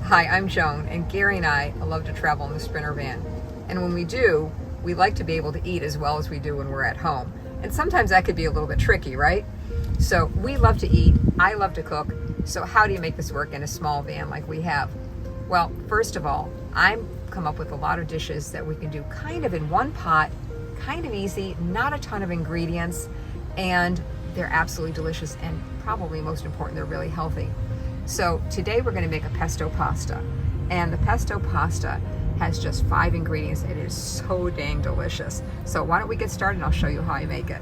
Hi, I'm Joan, and Gary and I love to travel in the Sprinter van. And when we do, we like to be able to eat as well as we do when we're at home. And sometimes that could be a little bit tricky, right? So we love to eat, I love to cook, so how do you make this work in a small van like we have? Well, first of all, I've come up with a lot of dishes that we can do kind of in one pot, kind of easy, not a ton of ingredients, and they're absolutely delicious, and probably most important, they're really healthy. So today we're going to make a pesto pasta, and the pesto pasta has just 5 ingredients. It is so dang delicious. So why don't we get started and I'll show you how I make it.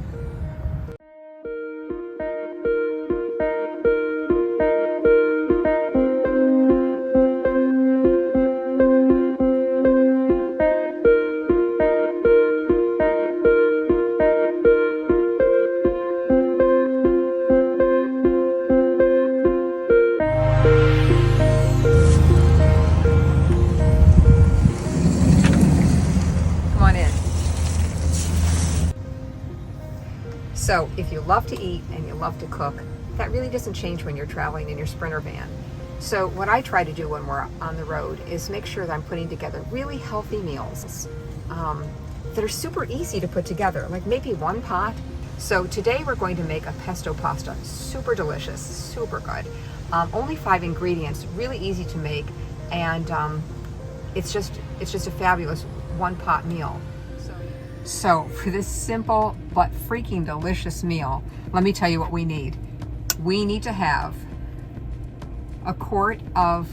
So if you love to eat and you love to cook, that really doesn't change when you're traveling in your Sprinter van. So what I try to do when we're on the road is make sure that I'm putting together really healthy meals that are super easy to put together, like maybe one pot. So today we're going to make a pesto pasta, super delicious, super good. Only 5 ingredients, really easy to make, and it's just a fabulous one pot meal. So for this simple but freaking delicious meal, let me tell you what we need. We need to have a quart of,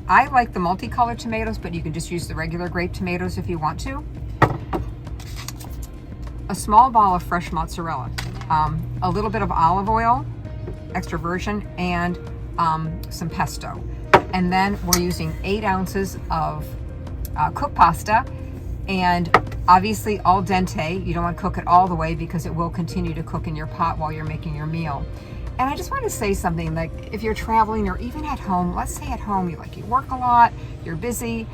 I like the multicolored tomatoes, but you can just use the regular grape tomatoes if you want to. A small ball of fresh mozzarella, a little bit of olive oil, extra virgin, and some pesto. And then we're using 8 ounces of cooked pasta, and obviously al dente. You don't want to cook it all the way because it will continue to cook in your pot while you're making your meal. And I just want to say something, like if you're traveling or even at home, let's say at home you work a lot, you're busy,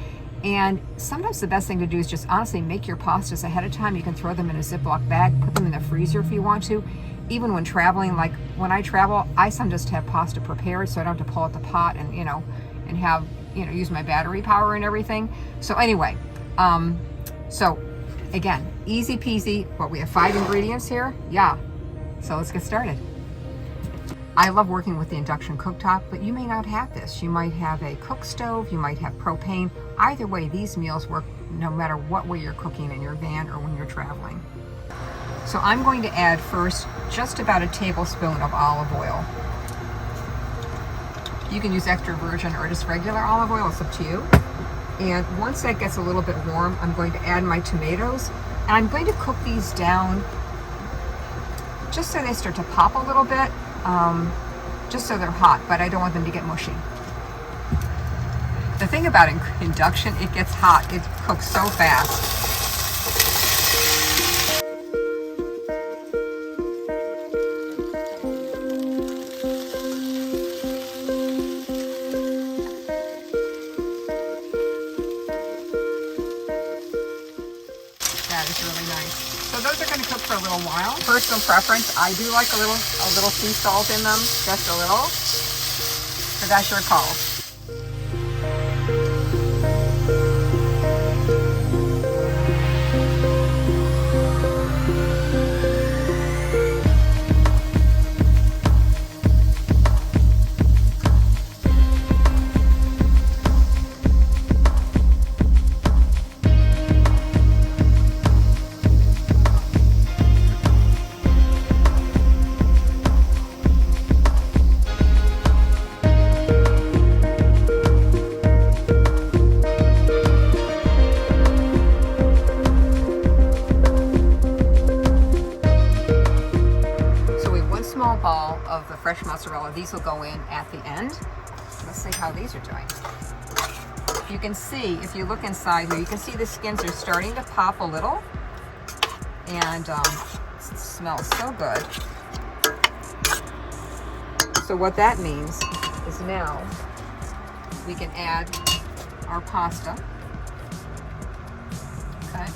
and sometimes the best thing to do is just honestly make your pastas ahead of time. You can throw them in a Ziploc bag, put them in the freezer if you want to. Even when traveling, like when I travel, I sometimes just have pasta prepared so I don't have to pull out the pot and and have use my battery power and everything. So anyway, so again, easy peasy, but we have 5 ingredients here. Yeah, so let's get started. I love working with the induction cooktop, but you may not have this. You might have a cook stove, you might have propane. Either way, these meals work no matter what way you're cooking in your van or when you're traveling. So I'm going to add first just about a tablespoon of olive oil. You can use extra virgin or just regular olive oil, it's up to you. And once that gets a little bit warm, I'm going to add my tomatoes, and I'm going to cook these down just so they start to pop a little bit, just so they're hot, but I don't want them to get mushy. The thing about induction, it gets hot, it cooks so fast. That is really nice. So those are going to cook for a little while. Personal preference, I do like a little sea salt in them, just a little, but that's your call. Ball of the fresh mozzarella. These will go in at the end. Let's see how these are doing. You can see, if you look inside here, you can see the skins are starting to pop a little, and it smells so good. So what that means is now we can add our pasta. Okay.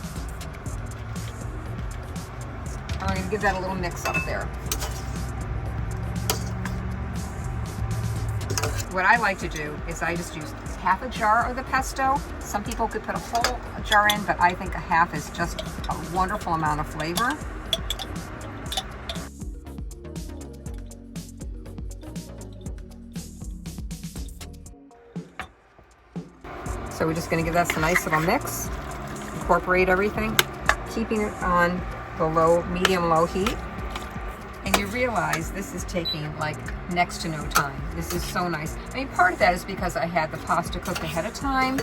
And we're going to give that a little mix up there. what I like to do is I just use half a jar of the pesto. Some people could put a whole jar in, but I think a half is just a wonderful amount of flavor. So we're just going to give that a nice little mix, incorporate everything, keeping it on the medium-low heat. And you realize this is taking like next to no time. This is so nice. I mean, part of that is because I had the pasta cooked ahead of time.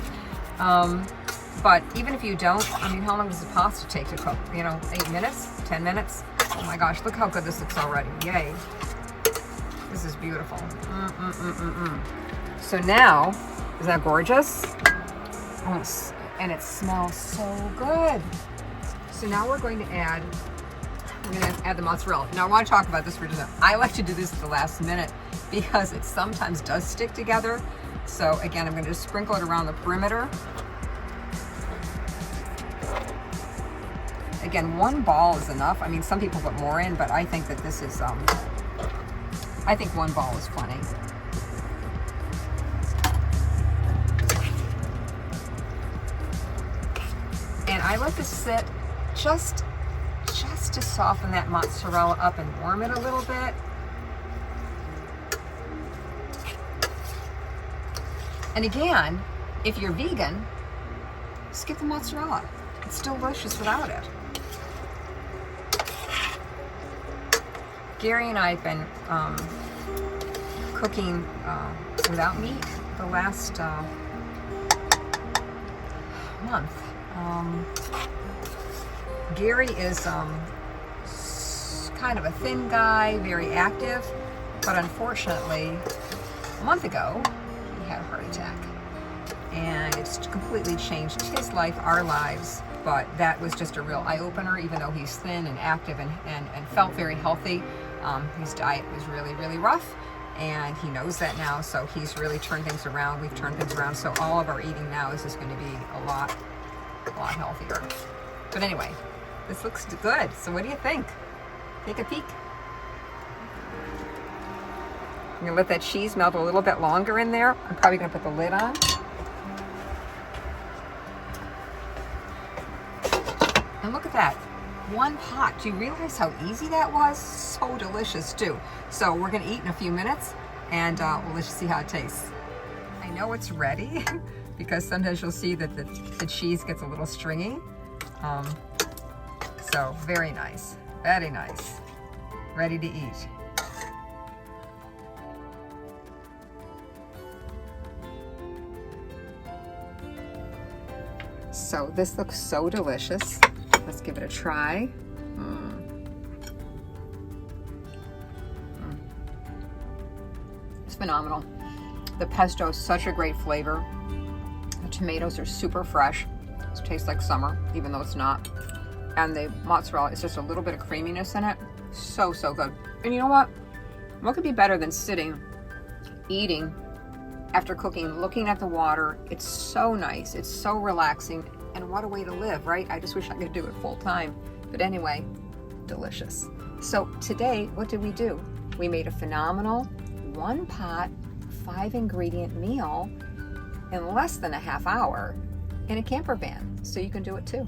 But even if you don't, I mean, how long does the pasta take to cook? You know, 8 minutes, 10 minutes? Oh my gosh, look how good this looks already. Yay. This is beautiful. So now, isn't that gorgeous? Oh, and it smells so good. So now we're going to add the mozzarella. Now I want to talk about this for just a minute. I like to do this at the last minute because it sometimes does stick together. So again, I'm going to just sprinkle it around the perimeter. Again, one ball is enough. I mean, some people put more in, but I think that this is, I think one ball is plenty. And I let this sit just to soften that mozzarella up and warm it a little bit. And again, if you're vegan, skip the mozzarella. It's still delicious without it. Gary and I have been cooking without meat the last month. Gary is kind of a thin guy, very active, but unfortunately, a month ago, he had a heart attack. And it's completely changed his life, our lives, but that was just a real eye-opener, even though he's thin and active and felt very healthy. His diet was really, really rough, and he knows that now, so he's really turned things around. We've turned things around, so all of our eating now is just going to be a lot healthier. But anyway, this looks good. So what do you think? Take a peek. I'm going to let that cheese melt a little bit longer in there. I'm probably going to put the lid on. And look at that. One pot. Do you realize how easy that was? So delicious too. So we're going to eat in a few minutes, and we'll just see how it tastes. I know it's ready because sometimes you'll see that the cheese gets a little stringy. So very nice. Very nice. Ready to eat. So this looks so delicious. Let's give it a try. It's phenomenal. The pesto is such a great flavor. The tomatoes are super fresh. It tastes like summer, even though it's not. And the mozzarella is just a little bit of creaminess in it. So, so good. And you know what? What could be better than sitting, eating, after cooking, looking at the water? It's so nice. It's so relaxing. And what a way to live, right? I just wish I could do it full time. But anyway, delicious. So today, what did we do? We made a phenomenal 1-pot, 5-ingredient meal in less than a half hour in a camper van. So you can do it too.